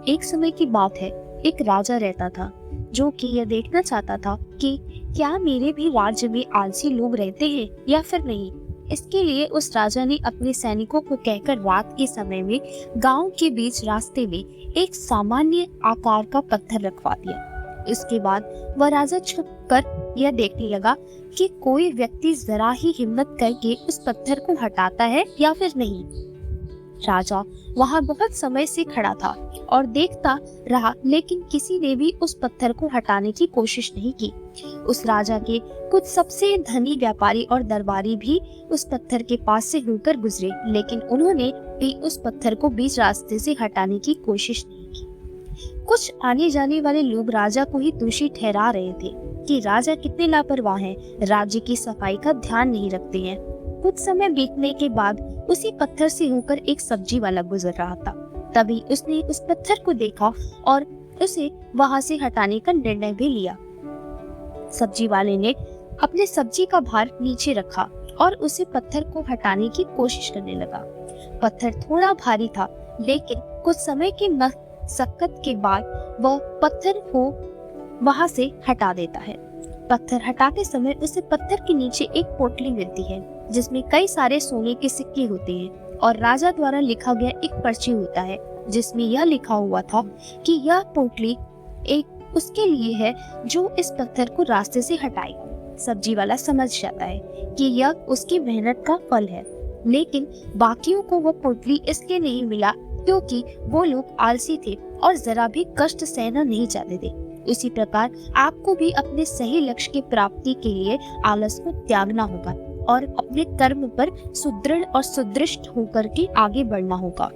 एक समय की बात है, एक राजा रहता था जो कि यह देखना चाहता था कि क्या मेरे भी राज्य में आलसी लोग रहते हैं या फिर नहीं। इसके लिए उस राजा ने अपने सैनिकों को कहकर रात के समय में गांव के बीच रास्ते में एक सामान्य आकार का पत्थर रखवा दिया। इसके बाद वह राजा छुप कर यह देखने लगा कि कोई व्यक्ति जरा ही हिम्मत करके उस पत्थर को हटाता है या फिर नहीं। राजा वहां बहुत समय से खड़ा था और देखता रहा, लेकिन किसी ने भी उस पत्थर को हटाने की कोशिश नहीं की। उस राजा के कुछ सबसे धनी व्यापारी और दरबारी भी उस पत्थर के पास से होकर गुजरे, लेकिन उन्होंने भी उस पत्थर को बीच रास्ते से हटाने की कोशिश नहीं की। कुछ आने जाने वाले लोग राजा को ही दोषी ठहरा रहे थे कि राजा कितने लापरवाह हैं, राज्य की सफाई का ध्यान नहीं रखते हैं। कुछ समय बीतने के बाद उसी पत्थर से होकर एक सब्जी वाला गुजर रहा था। तभी उसने उस पत्थर को देखा और उसे वहां से हटाने का निर्णय भी लिया। सब्जी वाले ने अपने सब्जी का भार नीचे रखा और उसे पत्थर को हटाने की कोशिश करने लगा। पत्थर थोड़ा भारी था, लेकिन कुछ समय की मशक्कत के बाद वह पत्थर को वहां से हटा देता है। पत्थर हटाते समय उसे पत्थर के नीचे एक पोटली मिलती है जिसमें कई सारे सोने के सिक्के होते हैं और राजा द्वारा लिखा गया एक पर्ची होता है जिसमें यह लिखा हुआ था कि यह पोटली एक उसके लिए है जो इस पत्थर को रास्ते से हटाएगा। सब्जी वाला समझ जाता है कि यह उसकी मेहनत का फल है, लेकिन बाकियों को वह पोटली इसलिए नहीं मिला क्योंकि वो लोग आलसी थे और जरा भी कष्ट सहना नहीं चाहते थे। इसी प्रकार आपको भी अपने सही लक्ष्य की प्राप्ति के लिए आलस को त्यागना होगा और अपने कर्म पर सुदृढ़ और सुदृष्ट होकर के आगे बढ़ना होगा।